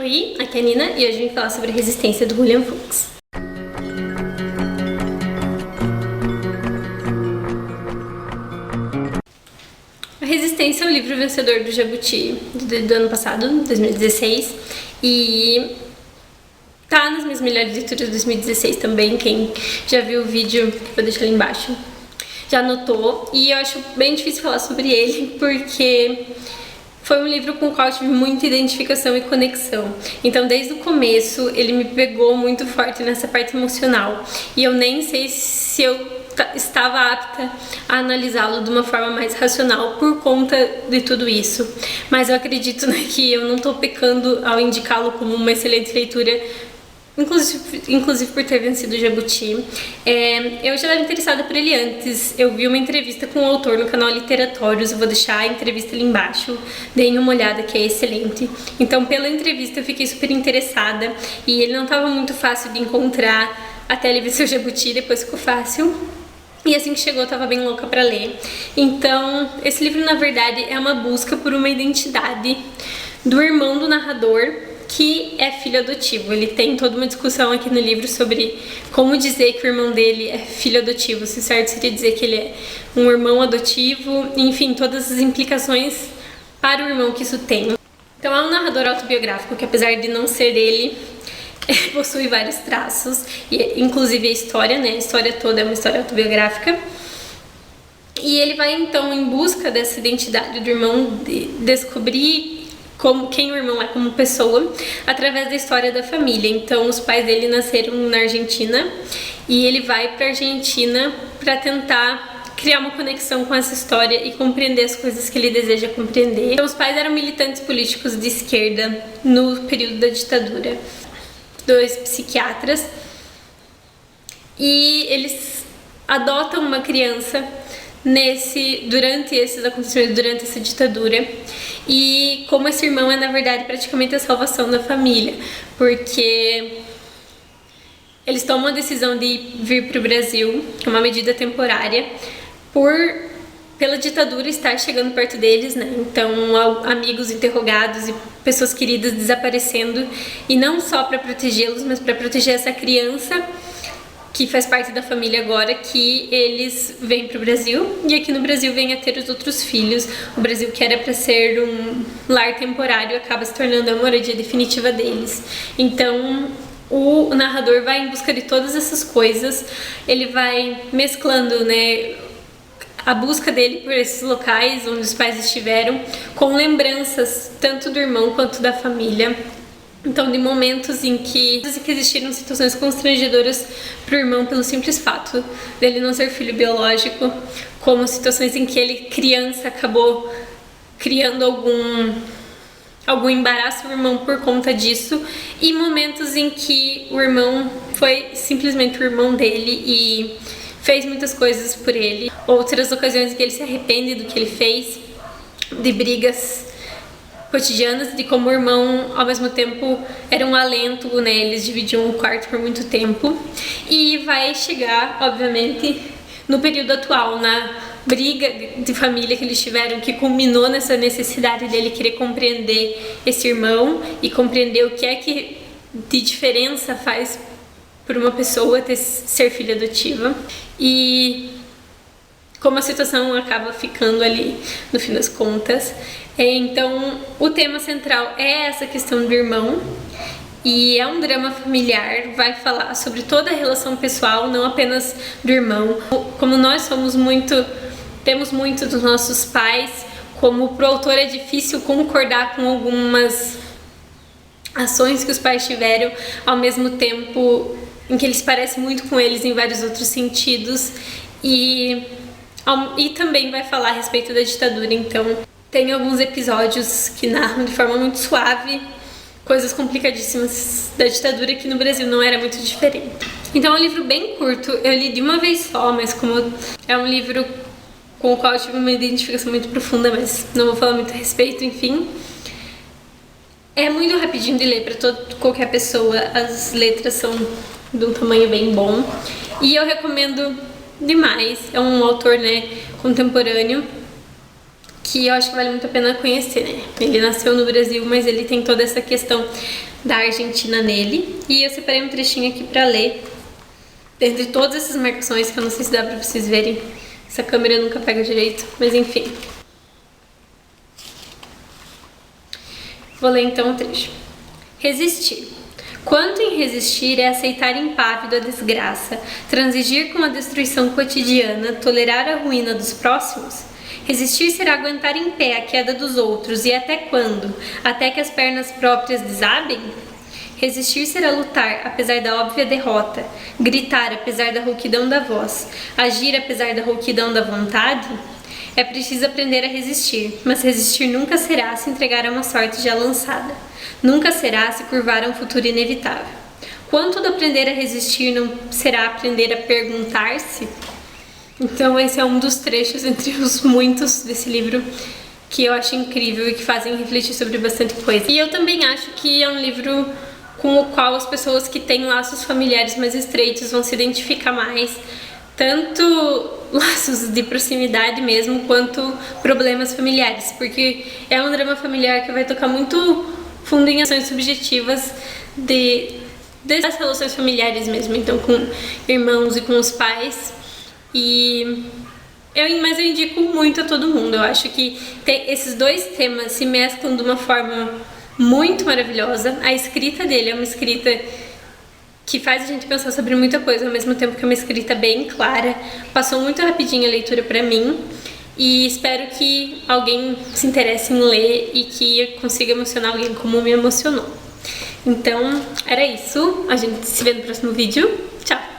Oi, aqui é a Nina e hoje eu vim falar sobre a Resistência do William Fuchs. A Resistência é o livro vencedor do Jabuti do ano passado, 2016, e tá nas minhas melhores leituras de 2016 também. Quem já viu o vídeo, vou deixar ali embaixo, já anotou. E eu acho bem difícil falar sobre ele porque foi um livro com o qual eu tive muita identificação e conexão. Então, desde o começo, ele me pegou muito forte nessa parte emocional. E eu nem sei se eu estava apta a analisá-lo de uma forma mais racional por conta de tudo isso. Mas eu acredito, né, que eu não estou pecando ao indicá-lo como uma excelente leitura, inclusive por ter vencido o Jabuti. Eu já estava interessada por ele antes. Eu vi uma entrevista com o autor no canal Literatórios. Eu vou deixar a entrevista ali embaixo. Deem uma olhada, que é excelente. Então, pela entrevista eu fiquei super interessada. E ele não estava muito fácil de encontrar até ele vencer o Jabuti. Depois ficou fácil. E assim que chegou eu tava bem louca pra ler. Então, esse livro na verdade é uma busca por uma identidade do irmão do narrador, que é filho adotivo. Ele tem toda uma discussão aqui no livro sobre como dizer que o irmão dele é filho adotivo. Se certo seria dizer que ele é um irmão adotivo, enfim, todas as implicações para o irmão que isso tem. Então é um narrador autobiográfico que, apesar de não ser ele, possui vários traços, e inclusive a história, né? A história toda é uma história autobiográfica. E ele vai então em busca dessa identidade do irmão, de descobrir quem o irmão é como pessoa, através da história da família. Então, os pais dele nasceram na Argentina e ele vai para a Argentina para tentar criar uma conexão com essa história e compreender as coisas que ele deseja compreender. Então, os pais eram militantes políticos de esquerda no período da ditadura, 2 psiquiatras, e eles adotam uma criança durante esses acontecimentos, durante essa ditadura. E como esse irmão é na verdade praticamente a salvação da família, porque eles tomam a decisão de vir para o Brasil, que é uma medida temporária, pela ditadura estar chegando perto deles, né? Então, amigos interrogados e pessoas queridas desaparecendo, e não só para protegê-los, mas para proteger essa criança que faz parte da família agora, que eles vêm para o Brasil, e aqui no Brasil vêm a ter os outros filhos. O Brasil, que era para ser um lar temporário, acaba se tornando a moradia definitiva deles. Então, o narrador vai em busca de todas essas coisas, ele vai mesclando, né, a busca dele por esses locais onde os pais estiveram, com lembranças tanto do irmão quanto da família. Então, de momentos em que existiram situações constrangedoras para o irmão pelo simples fato dele não ser filho biológico, como situações em que ele, criança, acabou criando algum embaraço no irmão por conta disso, e momentos em que o irmão foi simplesmente o irmão dele e fez muitas coisas por ele. Outras ocasiões em que ele se arrepende do que ele fez, de brigas cotidianas, de como o irmão ao mesmo tempo era um alento, né? Eles dividiam o quarto por muito tempo. E vai chegar, obviamente, no período atual, na briga de família que eles tiveram, que culminou nessa necessidade dele querer compreender esse irmão e compreender o que é que de diferença faz por uma pessoa ser filha adotiva, e como a situação acaba ficando ali no fim das contas. Então, o tema central é essa questão do irmão, e é um drama familiar, vai falar sobre toda a relação pessoal, não apenas do irmão. Como nós temos muito dos nossos pais, como pro autor é difícil concordar com algumas ações que os pais tiveram, ao mesmo tempo em que eles parecem muito com eles em vários outros sentidos, e também vai falar a respeito da ditadura. Então, tem alguns episódios que narram de forma muito suave coisas complicadíssimas da ditadura, que no Brasil não era muito diferente. Então é um livro bem curto, eu li de uma vez só, mas como é um livro com o qual eu tive uma identificação muito profunda, mas não vou falar muito a respeito, enfim. É muito rapidinho de ler para qualquer pessoa, as letras são de um tamanho bem bom, e eu recomendo demais. É um autor, né, contemporâneo, que eu acho que vale muito a pena conhecer, né? Ele nasceu no Brasil, mas ele tem toda essa questão da Argentina nele. E eu separei um trechinho aqui pra ler, dentre todas essas marcações, que eu não sei se dá pra vocês verem. Essa câmera nunca pega direito, mas enfim. Vou ler então o trecho. Resistir. Quanto em resistir é aceitar impávido a desgraça, transigir com a destruição cotidiana, tolerar a ruína dos próximos? Resistir será aguentar em pé a queda dos outros, e até quando? Até que as pernas próprias desabem? Resistir será lutar, apesar da óbvia derrota, gritar, apesar da rouquidão da voz, agir, apesar da rouquidão da vontade? É preciso aprender a resistir, mas resistir nunca será se entregar a uma sorte já lançada. Nunca será se curvar a um futuro inevitável. Quanto do aprender a resistir não será aprender a perguntar-se? Então esse é um dos trechos entre os muitos desse livro que eu acho incrível e que fazem refletir sobre bastante coisa. E eu também acho que é um livro com o qual as pessoas que têm laços familiares mais estreitos vão se identificar mais, tanto laços de proximidade mesmo, quanto problemas familiares, porque é um drama familiar que vai tocar muito fundo em ações subjetivas das relações familiares mesmo, então com irmãos e com os pais. Mas eu indico muito a todo mundo. Eu acho que esses dois temas se mesclam de uma forma muito maravilhosa. A escrita dele é uma escrita que faz a gente pensar sobre muita coisa, ao mesmo tempo que é uma escrita bem clara. Passou muito rapidinho a leitura pra mim e espero que alguém se interesse em ler e que consiga emocionar alguém como me emocionou. Então, era isso. A gente se vê no próximo vídeo. Tchau!